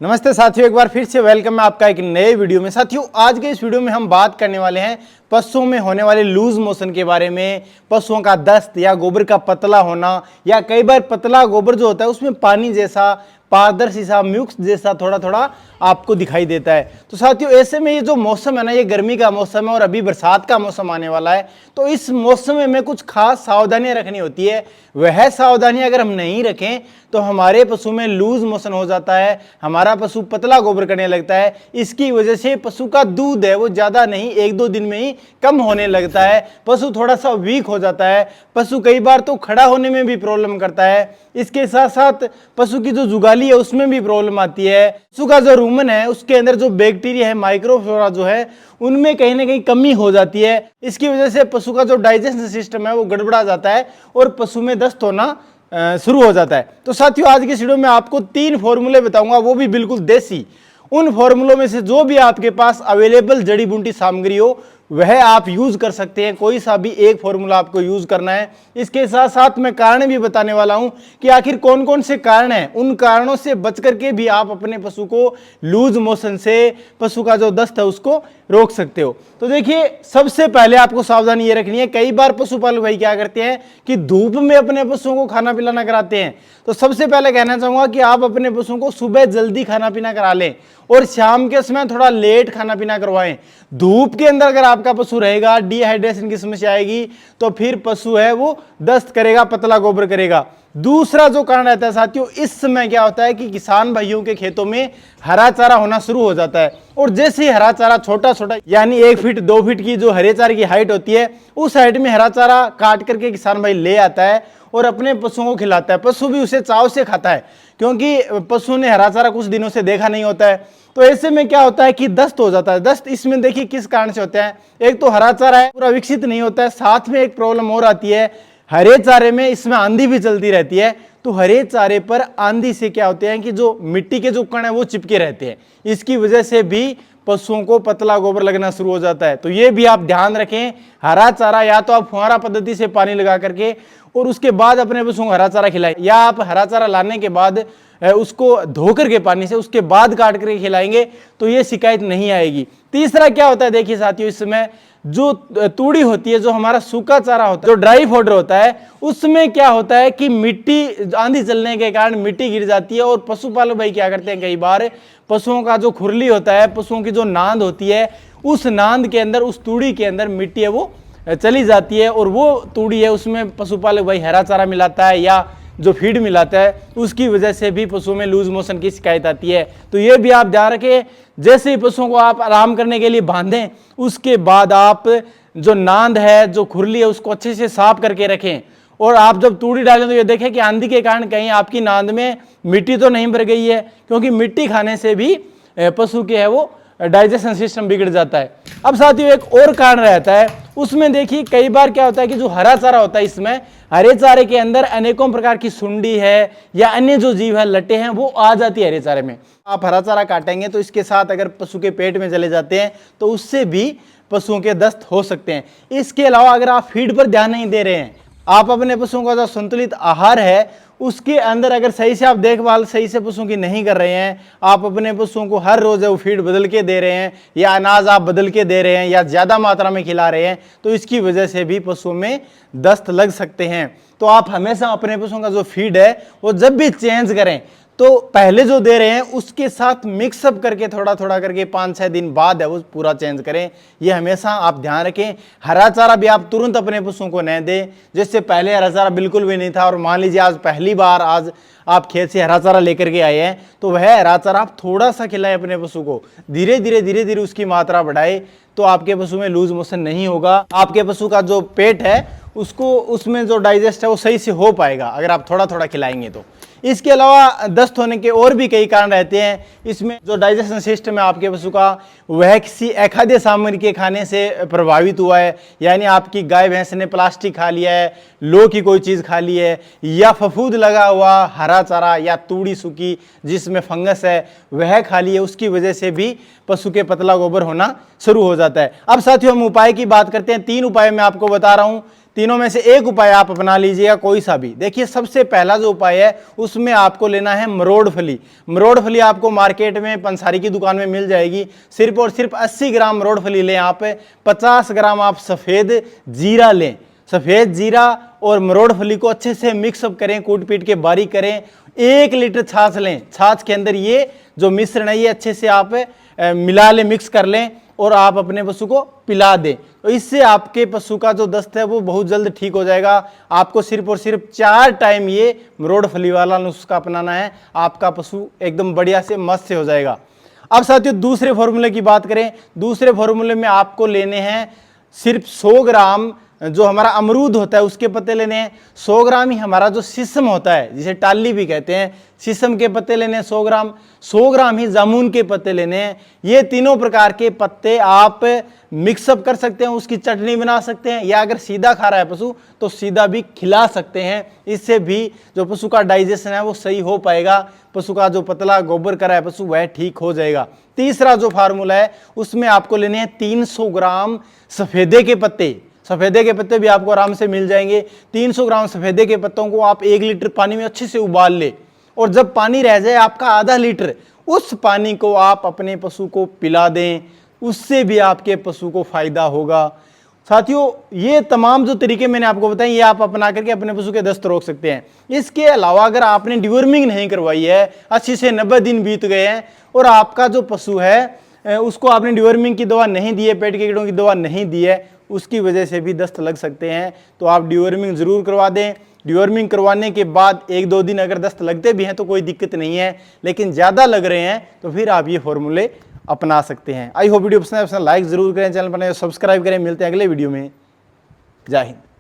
नमस्ते साथियों, एक बार फिर से वेलकम है आपका एक नए वीडियो में। साथियों, आज के इस वीडियो में हम बात करने वाले हैं पशुओं में होने वाले लूज मोशन के बारे में। पशुओं का दस्त या गोबर का पतला होना, या कई बार पतला गोबर जो होता है उसमें पानी जैसा, पारदर्शी सा, म्यूक्स जैसा थोड़ा थोड़ा आपको दिखाई देता है। तो साथियों, ऐसे में ये जो मौसम है ना, ये गर्मी का मौसम है और अभी बरसात का मौसम आने वाला है। तो इस मौसम में कुछ खास सावधानियां रखनी होती है। वह सावधानियां अगर हम नहीं रखें तो हमारे पशु में लूज मोशन हो जाता है, हमारा पशु पतला गोबर करने लगता है। इसकी वजह से पशु का दूध है वो ज़्यादा नहीं, 1-2 दिन में ही कम होने लगता है। पशु थोड़ा सा वीक हो जाता है। पशु कई बार तो खड़ा होने में भी प्रॉब्लम करता है। इसके साथ साथ पशु की जो जुगाली है उसमें भी प्रॉब्लम आती है। पशु का जो रूमन है उसके अंदर जो बैक्टीरिया है, माइक्रोफ्लोरा जो है, उनमें कहीं ना कहीं कमी हो जाती है। इसकी वजह से पशु का जो डाइजेशन सिस्टम है वो गड़बड़ा जाता है और पशु में दस्त होना शुरू हो जाता है। तो साथियों, आज की वीडियो में आपको 3 फॉर्मूले बताऊंगा, वो भी बिल्कुल देसी। उन फॉर्मूलों में से जो भी आपके पास अवेलेबल जड़ी बूटी सामग्री हो वह आप यूज कर सकते हैं। कोई सा भी एक फॉर्मूला आपको यूज करना है। इसके साथ साथ मैं कारण भी बताने वाला हूं कि आखिर कौन कौन से कारण हैं। उन कारणों से बच करके भी आप अपने पशु को लूज मोशन से, पशु का जो दस्त है उसको रोक सकते हो। तो देखिए, सबसे पहले आपको सावधानी ये रखनी है। कई बार पशुपालक भाई क्या करते हैं कि धूप में अपने पशुओं को खाना पिलाना कराते हैं। तो सबसे पहले कहना चाहूंगा कि आप अपने पशुओं को सुबह जल्दी खाना पीना करा लें और शाम के समय थोड़ा लेट खाना पीना करवाएं। धूप के अंदर अगर आपका पशु रहेगा, डिहाइड्रेशन की समस्या आएगी तो फिर पशु है वो दस्त करेगा, पतला गोबर करेगा। दूसरा जो कारण रहता है साथियों, इस समय क्या होता है कि किसान भाइयों के खेतों में हरा चारा होना शुरू हो जाता है। और जैसे ही हरा चारा छोटा छोटा, यानी 1 फीट 2 फीट की जो हरे चारे की हाइट होती है, उस हाइट में हरा चारा काट करके किसान भाई ले आता है और अपने पशुओं को खिलाता है। पशु भी उसे चाव से खाता है क्योंकि पशु ने हरा चारा कुछ दिनों से देखा नहीं होता है। तो ऐसे में क्या होता है कि दस्त हो जाता है। दस्त इसमें देखिए किस कारण से होता है। एक तो हरा चारा है पूरा विकसित नहीं होता है, साथ में एक प्रॉब्लम और आती है, हरे चारे में इसमें आंधी भी चलती रहती है। तो हरे चारे पर आंधी से क्या होते हैं कि जो मिट्टी के जो कण है वो चिपके रहते हैं। इसकी वजह से भी पशुओं को पतला गोबर लगना शुरू हो जाता है। तो ये भी आप ध्यान रखें। हरा चारा या तो आप फुहारा पद्धति से पानी लगा करके और उसके बाद अपने पशुओं को हरा चारा खिलाएं, या आप हरा चारा लाने के बाद उसको धो करके पानी से उसके बाद काट करके खिलाएंगे तो ये शिकायत नहीं आएगी। तीसरा क्या होता है, देखिए साथियों, इस समय जो तूड़ी होती है, जो हमारा सूखा चारा होता है, जो ड्राई फॉडर होता है, उसमें क्या होता है कि मिट्टी, आंधी चलने के कारण मिट्टी गिर जाती है। और पशुपालक भाई क्या करते हैं, कई बार पशुओं का जो खुरली होता है, पशुओं की जो नांद होती है, उस नांद के अंदर, उस तूड़ी के अंदर मिट्टी है वो चली जाती है और वो तूड़ी है उसमें पशुपालक भाई हरा चारा मिलाता है या जो फीड मिलाता है, उसकी वजह से भी पशुओं में लूज मोशन की शिकायत आती है। तो ये भी आप ध्यान रखें। जैसे ही पशुओं को आप आराम करने के लिए बांधें, उसके बाद आप जो नांद है, जो खुरली है, उसको अच्छे से साफ करके रखें। और आप जब तूड़ी डालें तो ये देखें कि आंधी के कारण कहीं आपकी नांद में मिट्टी तो नहीं भर गई है, क्योंकि मिट्टी खाने से भी पशु के है वो डाइजेशन सिस्टम बिगड़ जाता है। अब साथियों, एक और कारण रहता है, उसमें देखिए कई बार क्या होता है कि जो हरा चारा होता है, इसमें हरे चारे के अंदर अनेकों प्रकार की सुंडी है या अन्य जो जीव है, लट्टे हैं, वो आ जाती है हरे चारे में। आप हरा चारा काटेंगे तो इसके साथ अगर पशु के पेट में चले जाते हैं तो उससे भी पशुओं के दस्त हो सकते हैं। इसके अलावा अगर आप फीड पर ध्यान नहीं दे रहे हैं, आप अपने पशुओं का जो संतुलित आहार है उसके अंदर अगर सही से आप देखभाल सही से पशुओं की नहीं कर रहे हैं, आप अपने पशुओं को हर रोज वो फीड बदल के दे रहे हैं या अनाज आप बदल के दे रहे हैं या ज्यादा मात्रा में खिला रहे हैं, तो इसकी वजह से भी पशुओं में दस्त लग सकते हैं। तो आप हमेशा अपने पशुओं का जो फीड है वो जब भी चेंज करें तो पहले जो दे रहे हैं उसके साथ मिक्सअप करके थोड़ा थोड़ा करके 5-6 दिन बाद है वो पूरा चेंज करें। ये हमेशा आप ध्यान रखें। हरा चारा भी आप तुरंत अपने पशुओं को न दें। जैसे पहले हरा चारा बिल्कुल भी नहीं था और मान लीजिए आज पहली बार आज आप खेत से हरा चारा लेकर के आए हैं, तो वह हरा चारा आप थोड़ा सा खिलाएं अपने पशु को। धीरे धीरे उसकी मात्रा बढ़ाए तो आपके पशु में लूज मोशन नहीं होगा। आपके पशु का जो पेट है उसको, उसमें जो डाइजेस्ट है वो सही से हो पाएगा अगर आप थोड़ा थोड़ा खिलाएंगे तो। इसके अलावा दस्त होने के और भी कई कारण रहते हैं। इसमें जो डाइजेशन सिस्टम है आपके पशु का, वह किसी अखाद्य सामग्री के खाने से प्रभावित हुआ है, यानी आपकी गाय भैंस ने प्लास्टिक खा लिया है, लोह की कोई चीज़ खा ली है, या फफूंद लगा हुआ हरा चारा या तूड़ी सूखी जिसमें फंगस है वह खा ली है, उसकी वजह से भी पशु के पतला गोबर होना शुरू हो जाता है। अब साथियों, हम उपाय की बात करते हैं। 3 उपाय मैं आपको बता रहा हूँ। तीनों में से एक उपाय आप अपना लीजिएगा, कोई सा भी। देखिए सबसे पहला जो उपाय है उसमें आपको लेना है मरोड़ फली। मरोड़ फली आपको मार्केट में पंसारी की दुकान में मिल जाएगी। सिर्फ और सिर्फ 80 ग्राम मरोड़ फली लें आप। 50 ग्राम आप सफ़ेद जीरा लें। सफ़ेद जीरा और मरोड़ फली को अच्छे से मिक्सअप करें, कूट पीट के बारीक करें। 1 लीटर छाछ लें। छाछ के अंदर ये जो मिश्रण है ये अच्छे से आप मिला लें, मिक्स कर लें और आप अपने पशु को पिला दें। तो इससे आपके पशु का जो दस्त है वो बहुत जल्द ठीक हो जाएगा। आपको सिर्फ और सिर्फ 4 टाइम ये मरोड़ फली वाला नुस्खा अपनाना है, आपका पशु एकदम बढ़िया से मस्त से हो जाएगा। अब साथियों दूसरे फॉर्मूले की बात करें। दूसरे फॉर्मूले में आपको लेने हैं सिर्फ 100 ग्राम जो हमारा अमरूद होता है उसके पत्ते लेने हैं। 100 ग्राम ही हमारा जो शीशम होता है जिसे टाली भी कहते हैं, शीशम के पत्ते लेने हैं 100 ग्राम। 100 ग्राम ही जामुन के पत्ते लेने हैं। ये तीनों प्रकार के पत्ते आप मिक्सअप कर सकते हैं, उसकी चटनी बना सकते हैं, या अगर सीधा खा रहा है पशु तो सीधा भी खिला सकते हैं। इससे भी जो पशु का डाइजेशन है वो सही हो पाएगा। पशु का जो पतला गोबर कर रहा है पशु वह ठीक हो जाएगा। तीसरा जो फार्मूला है उसमें आपको लेने हैं 300 ग्राम सफेदे के पत्ते। सफेदे के पत्ते भी आपको आराम से मिल जाएंगे। 300 ग्राम सफेदे के पत्तों को आप 1 लीटर पानी में अच्छे से उबाल ले और जब पानी रह जाए आपका आधा लीटर, उस पानी को आप अपने पशु को पिला दें। उससे भी आपके पशु को फायदा होगा। साथियों ये तमाम जो तरीके मैंने आपको बताए ये आप अपना करके अपने पशु के दस्त रोक सकते हैं। इसके अलावा अगर आपने डिवर्मिंग नहीं करवाई है, 80 से 90 दिन बीत गए हैं और आपका जो पशु है उसको आपने डिवर्मिंग की दवा नहीं दी है, पेट के कीड़ों की दवा नहीं दी है, उसकी वजह से भी दस्त लग सकते हैं। तो आप डिवर्मिंग ज़रूर करवा दें। डिवर्मिंग करवाने के बाद 1-2 दिन अगर दस्त लगते भी हैं तो कोई दिक्कत नहीं है, लेकिन ज़्यादा लग रहे हैं तो फिर आप ये फॉर्मूले अपना सकते हैं। आई होप वीडियो पसंद है, लाइक ज़रूर करें, चैनल पर सब्सक्राइब करें। मिलते हैं अगले वीडियो में। जय हिंद।